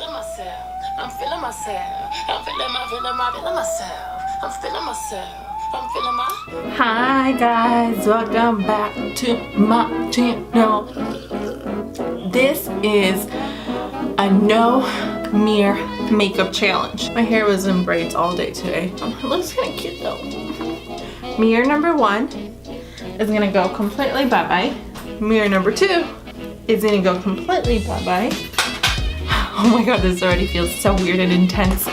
feeling myself. I'm feeling myself. I'm feeling myself. I'm feeling myself. I'm feeling my. Hi guys, welcome back to my channel. This is a no mirror makeup challenge. My hair was in braids all day today. It looks kind of cute though. Mirror number 1 is gonna go completely bye-bye. Mirror number 2 is gonna go completely bye-bye. Oh my god, this already feels so weird and intense.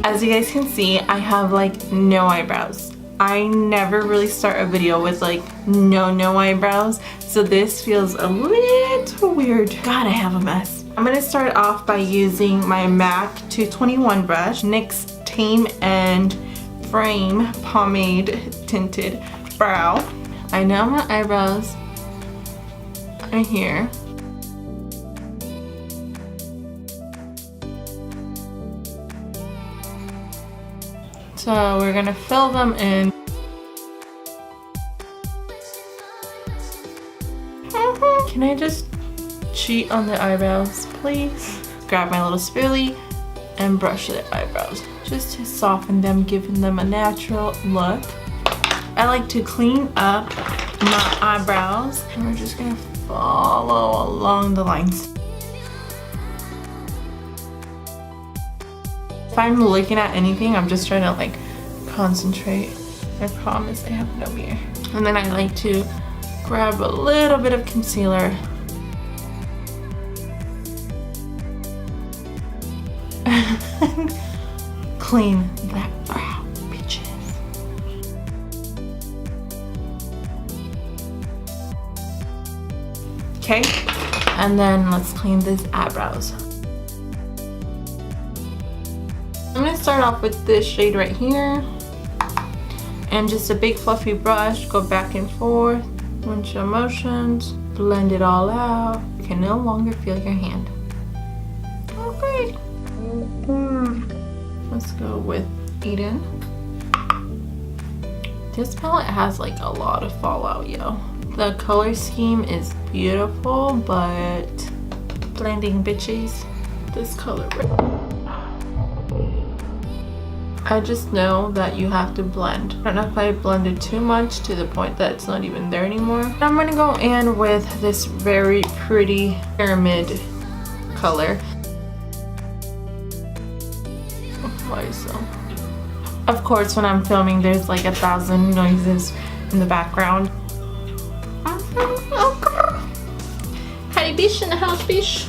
As you guys can see, I have like no eyebrows. I never really start a video with like no eyebrows, so this feels a little weird. God, I have a mess. I'm gonna start off by using my MAC 221 brush, NYX Tame and Frame Pomade Tinted Brow. I know my eyebrows are here. So we're gonna fill them in. Can I just cheat on the eyebrows, please? Grab my little spoolie and brush the eyebrows just to soften them, giving them a natural look. I like to clean up my eyebrows, and we're just gonna follow along the lines. If I'm looking at anything, I'm just trying to like concentrate. I promise I have no mirror. And then I like to grab a little bit of concealer. Clean that brow, bitches. Okay, and then let's clean these eyebrows. I'm gonna start off with this shade right here, and just a big fluffy brush, go back and forth, windshield motions, blend it all out. You can no longer feel your hand. Okay. Let's go with Eden. This palette has like a lot of fallout, yo. The color scheme is beautiful, but blending bitches. This color right. I just know that you have to blend. I don't know if I blended too much to the point that it's not even there anymore. I'm gonna go in with this very pretty pyramid color. Why so? Of course, when I'm filming, there's like 1,000 noises in the background. Hi, bish in the house, bish.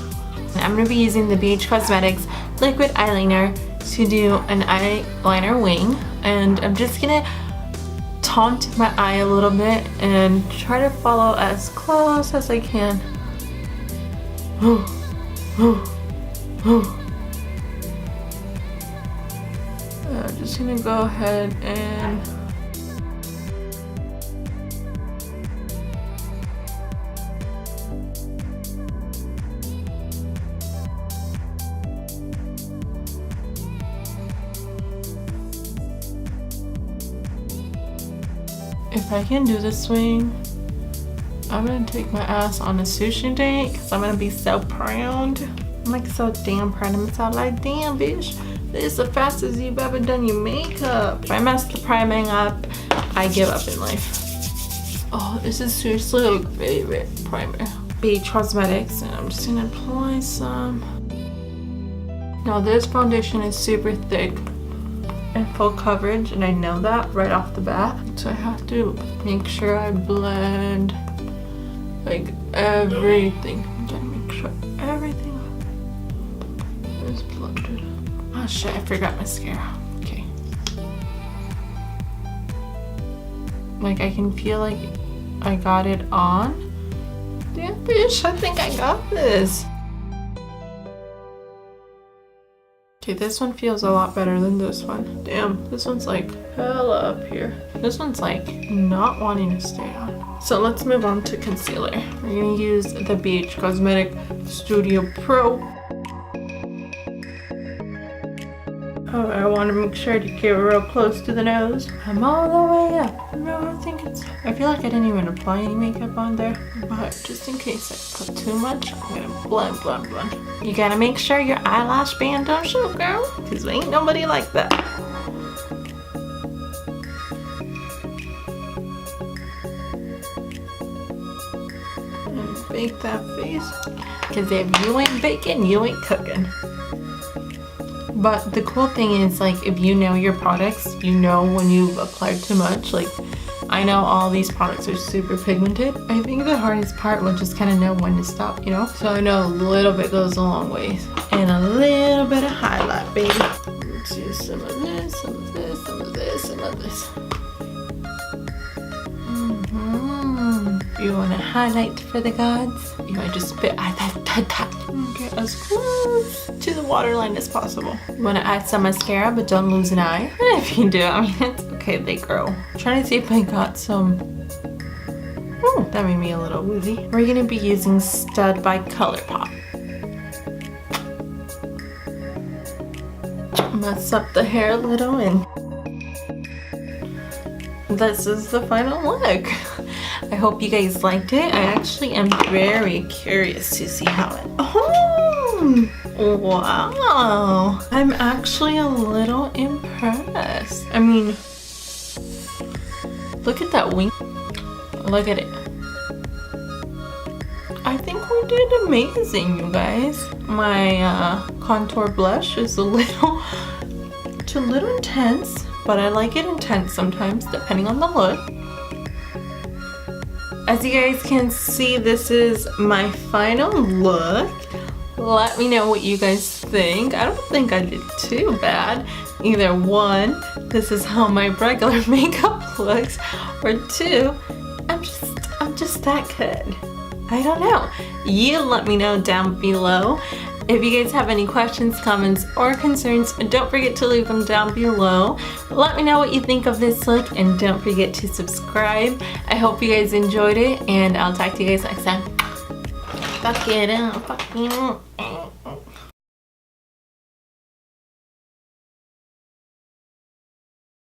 I'm gonna be using the BH Cosmetics liquid eyeliner to do an eyeliner wing, and I'm just gonna taunt my eye a little bit and try to follow as close as I can. I'm just gonna go ahead and if I can do this swing, I'm gonna take my ass on a sushi date because I'm gonna be so proud. I'm like so damn proud of myself. Like, damn bitch, this is the fastest you've ever done your makeup. If I mess the priming up, I give up in life. Oh, this is seriously like favorite primer. BH Cosmetics, and I'm just gonna apply some. Now this foundation is super thick and full coverage, and I know that right off the bat, so I have to make sure I blend like everything. I'm gonna make sure everything is blended. Oh shit, I forgot mascara. Okay, like I can feel like I got it on. Damn bitch, I think I got this. Okay, this one feels a lot better than this one. Damn, this one's like hella up here. This one's like not wanting to stay on. So let's move on to concealer. We're gonna use the BH Cosmetic Studio Pro. Oh, I want to make sure to get real close to the nose. I'm all the way up. No, I feel like I didn't even apply any makeup on there. But just in case I put too much, I'm gonna blend. You gotta make sure your eyelash band don't show, girl. Cause ain't nobody like that. And bake that face. Cause if you ain't baking, you ain't cooking. But the cool thing is, like, if you know your products, you know when you've applied too much. Like, I know all these products are super pigmented. I think the hardest part will just kind of know when to stop, you know? So I know a little bit goes a long ways. And a little bit of highlight, baby. Let's use some of this, some of this, some of this, some of this. You want to highlight for the gods? You might just spit get as close to the waterline as possible. You want to add some mascara, but don't lose an eye. And if you do, I mean, it's okay, they grow. I'm trying to see if I got some. Oh, that made me a little woozy. We're going to be using Stud by ColourPop. Mess up the hair a little, and this is the final look. I hope you guys liked it. I actually am very curious to see how it... Oh! Wow! I'm actually a little impressed. I mean, look at that wing. Look at it. I think we did amazing, you guys. My contour blush is a little intense, but I like it intense sometimes, depending on the look. As you guys can see, this is my final look. Let me know what you guys think. I don't think I did too bad. Either one, this is how my regular makeup looks, or two, I'm just that good. I don't know. You let me know down below. If you guys have any questions, comments, or concerns, don't forget to leave them down below. Let me know what you think of this look, and don't forget to subscribe. I hope you guys enjoyed it, and I'll talk to you guys next time. Fuck it up.